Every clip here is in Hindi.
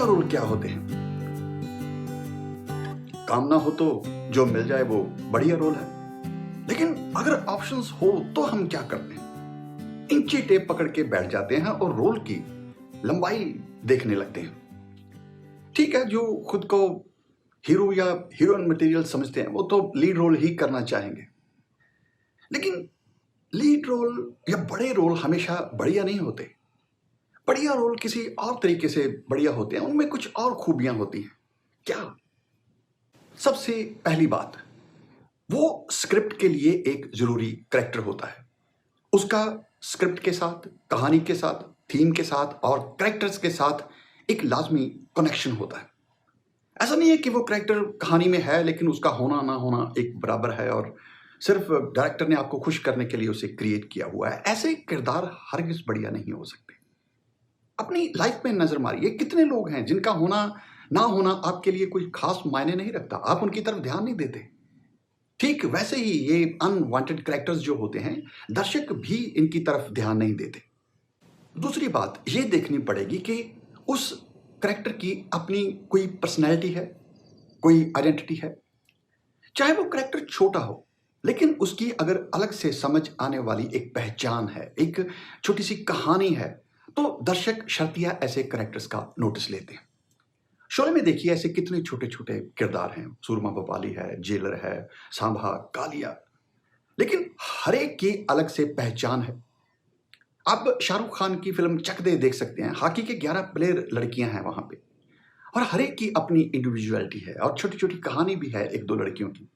रोल क्या होते हैं? काम ना हो तो जो मिल जाए वो बढ़िया रोल है। लेकिन अगर ऑप्शंस हो तो हम क्या करते हैं? इंची टेप पकड़ के बैठ जाते हैं और रोल की लंबाई देखने लगते हैं। ठीक है, जो खुद को हीरो या हीरोइन मटेरियल समझते हैं वो तो लीड रोल ही करना चाहेंगे। लेकिन लीड रोल या बड़े रोल हमेशा बढ़िया नहीं होते। बढ़िया रोल किसी और तरीके से बढ़िया होते हैं, उनमें कुछ और खूबियां होती हैं। क्या? सबसे पहली बात, वो स्क्रिप्ट के लिए एक जरूरी करेक्टर होता है। उसका स्क्रिप्ट के साथ, कहानी के साथ, थीम के साथ और करेक्टर्स के साथ एक लाजमी कनेक्शन होता है। ऐसा नहीं है कि वो करेक्टर कहानी में है लेकिन उसका होना ना होना एक बराबर है और सिर्फ डायरेक्टर ने आपको खुश करने के लिए उसे क्रिएट किया हुआ है। ऐसे किरदार हरगिज बढ़िया नहीं हो सकते। अपनी लाइफ में नजर मारिए, कितने लोग हैं जिनका होना ना होना आपके लिए कोई खास मायने नहीं रखता, आप उनकी तरफ ध्यान नहीं देते। ठीक वैसे ही ये अनवांटेड कैरेक्टर्स जो होते हैं, दर्शक भी इनकी तरफ ध्यान नहीं देते। दूसरी बात ये देखनी पड़ेगी कि उस कैरेक्टर की अपनी कोई पर्सनैलिटी है, कोई आइडेंटिटी है। चाहे वो कैरेक्टर छोटा हो लेकिन उसकी अगर अलग से समझ आने वाली एक पहचान है, एक छोटी सी कहानी है, तो दर्शक शर्तिया ऐसे कैरेक्टर्स का नोटिस लेते हैं। शोले में देखिए ऐसे कितने छोटे छोटे किरदार हैं। सूरमा भोपाली है, जेलर है, सांभा, कालिया, लेकिन हर एक की अलग से पहचान है। आप शाहरुख खान की फिल्म चक दे देख सकते हैं। हॉकी के 11 प्लेयर लड़कियां हैं वहां पे और हर एक की अपनी इंडिविजुअलिटी है और छोटी छोटी कहानी भी है एक दो लड़कियों की।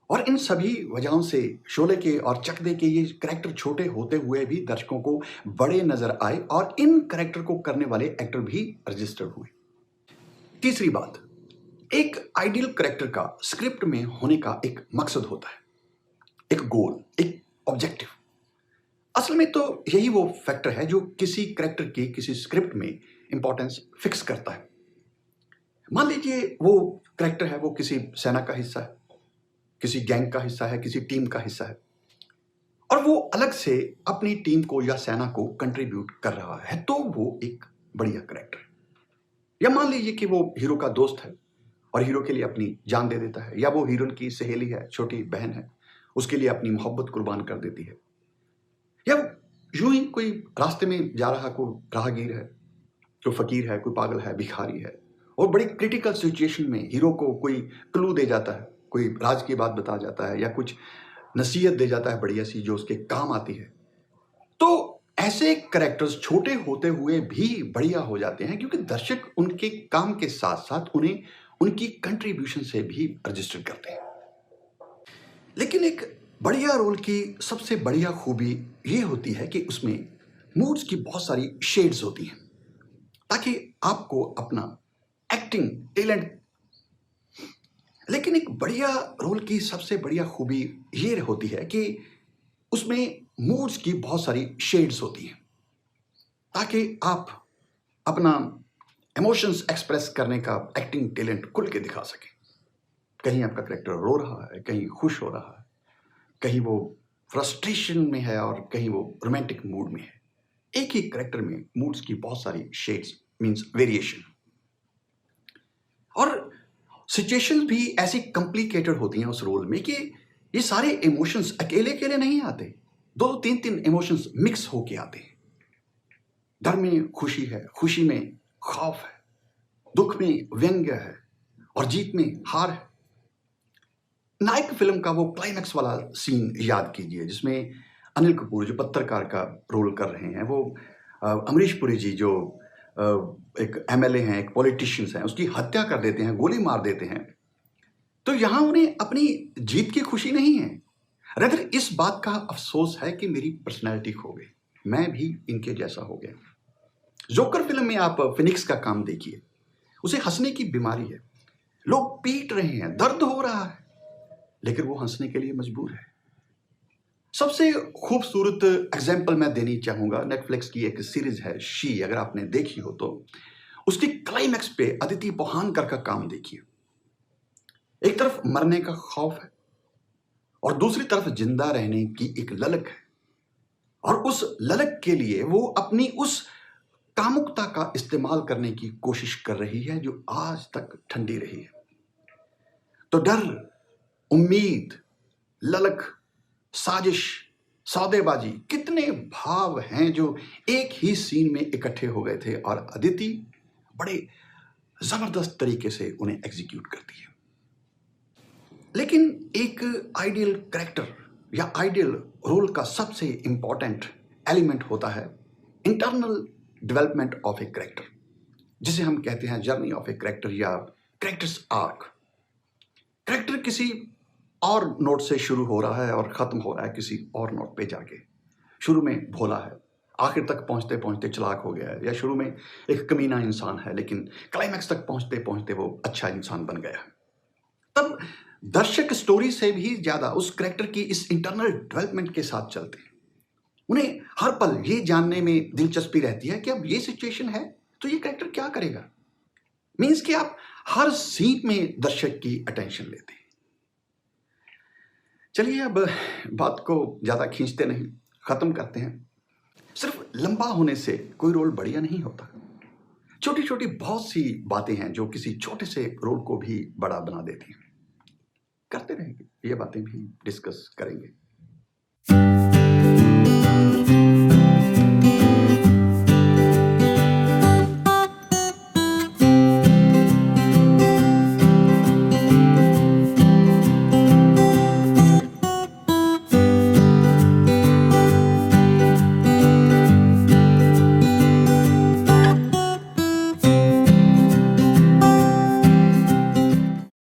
और इन सभी वजहों से शोले के और चक दे के ये कैरेक्टर छोटे होते हुए भी दर्शकों को बड़े नजर आए और इन कैरेक्टर को करने वाले एक्टर भी रजिस्टर्ड हुए। तीसरी बात, एक आइडियल कैरेक्टर का स्क्रिप्ट में होने का एक मकसद होता है, एक गोल, एक ऑब्जेक्टिव। असल में तो यही वो फैक्टर है जो किसी कैरेक्टर की किसी स्क्रिप्ट में इंपॉर्टेंस फिक्स करता है। मान लीजिए वो कैरेक्टर है, वो किसी सेना का हिस्सा है, किसी गैंग का हिस्सा है, किसी टीम का हिस्सा है और वो अलग से अपनी टीम को या सेना को कंट्रीब्यूट कर रहा है, तो वो एक बढ़िया कैरेक्टर है। या मान लीजिए कि वो हीरो का दोस्त है और हीरो के लिए अपनी जान दे देता है, या वो हीरोइन की सहेली है, छोटी बहन है, उसके लिए अपनी मोहब्बत कुर्बान कर देती है। या यूं ही कोई रास्ते में जा रहा कोई राहगीर है, कोई फकीर है, कोई पागल है, भिखारी है और बड़ी क्रिटिकल सिचुएशन में हीरो को कोई क्लू दे जाता है, कोई राज की बात बता जाता है या कुछ नसीहत दे जाता है बढ़िया सी जो उसके काम आती है। तो ऐसे कैरेक्टर्स छोटे होते हुए भी बढ़िया हो जाते हैं क्योंकि दर्शक उनके काम के साथ साथ उन्हें उनकी कंट्रीब्यूशन से भी रजिस्टर करते हैं। लेकिन एक बढ़िया रोल की सबसे बढ़िया खूबी ये होती है कि उसमें मूड्स की बहुत सारी शेड्स होती हैं ताकि आपको अपना एक्टिंग टैलेंट। लेकिन एक बढ़िया रोल की सबसे बढ़िया खूबी ये होती है कि उसमें मूड्स की बहुत सारी शेड्स होती हैं ताकि आप अपना इमोशंस एक्सप्रेस करने का एक्टिंग टैलेंट खुल के दिखा सकें। कहीं आपका कैरेक्टर रो रहा है, कहीं खुश हो रहा है, कहीं वो फ्रस्ट्रेशन में है और कहीं वो रोमांटिक मूड में है। एक ही कैरेक्टर में मूड्स की बहुत सारी शेड्स मींस वेरिएशन। और सिचुएशंस भी ऐसी कॉम्प्लिकेटेड होती हैं उस रोल में कि ये सारे इमोशंस अकेले अकेले नहीं आते, दो दो तीन तीन इमोशंस मिक्स होके आते हैं। डर में खुशी है, खुशी में खौफ है, दुख में व्यंग्य है और जीत में हार है। नायक फिल्म का वो क्लाइमैक्स वाला सीन याद कीजिए जिसमें अनिल कपूर जो पत्रकार का रोल कर रहे हैं, वो अमरीश पुरी जी जो एक एमएलए हैं, एक पॉलिटिशियंस हैं, उसकी हत्या कर देते हैं, गोली मार देते हैं। तो यहाँ उन्हें अपनी जीत की खुशी नहीं है, रदर इस बात का अफसोस है कि मेरी पर्सनैलिटी खो गई, मैं भी इनके जैसा हो गया। जोकर फिल्म में आप फिनिक्स का काम देखिए, उसे हंसने की बीमारी है, लोग पीट रहे हैं, दर्द हो रहा है, लेकिन वो हंसने के लिए मजबूर है। सबसे खूबसूरत एग्जाम्पल मैं देनी चाहूंगा, नेटफ्लिक्स की एक सीरीज है शी, अगर आपने देखी हो तो उसकी क्लाइमैक्स पे अदिति पोहानकर का काम देखिए। एक तरफ मरने का खौफ है और दूसरी तरफ जिंदा रहने की एक ललक है और उस ललक के लिए वो अपनी उस कामुकता का इस्तेमाल करने की कोशिश कर रही है जो आज तक ठंडी रही है। तो डर, उम्मीद, ललक, साजिश, सौदेबाजी, कितने भाव हैं जो एक ही सीन में इकट्ठे हो गए थे और अदिति बड़े जबरदस्त तरीके से उन्हें एग्जीक्यूट करती है। लेकिन एक आइडियल कैरेक्टर या आइडियल रोल का सबसे इंपॉर्टेंट एलिमेंट होता है internal development of a character, जिसे हम कहते हैं जर्नी ऑफ ए कैरेक्टर या कैरेक्टर्स आर्क। कैरेक्टर किसी और नोट से शुरू हो रहा है और खत्म हो रहा है किसी और नोट पे जाके। शुरू में भोला है, आखिर तक पहुंचते पहुंचते चालाक हो गया है, या शुरू में एक कमीना इंसान है लेकिन क्लाइमैक्स तक पहुंचते पहुंचते वो अच्छा इंसान बन गया है। तब दर्शक स्टोरी से भी ज्यादा उस कैरेक्टर की इस इंटरनल डेवलपमेंट के साथ चलते हैं। उन्हें हर पल ये जानने में दिलचस्पी रहती है कि अब ये सिचुएशन है तो ये कैरेक्टर क्या करेगा। मीन्स कि आप हर सीन में दर्शक की अटेंशन लेते हैं। चलिए अब बात को ज्यादा खींचते नहीं, खत्म करते हैं। सिर्फ लंबा होने से कोई रोल बढ़िया नहीं होता। छोटी छोटी बहुत सी बातें हैं जो किसी छोटे से रोल को भी बड़ा बना देती हैं। करते रहेंगे, ये बातें भी डिस्कस करेंगे।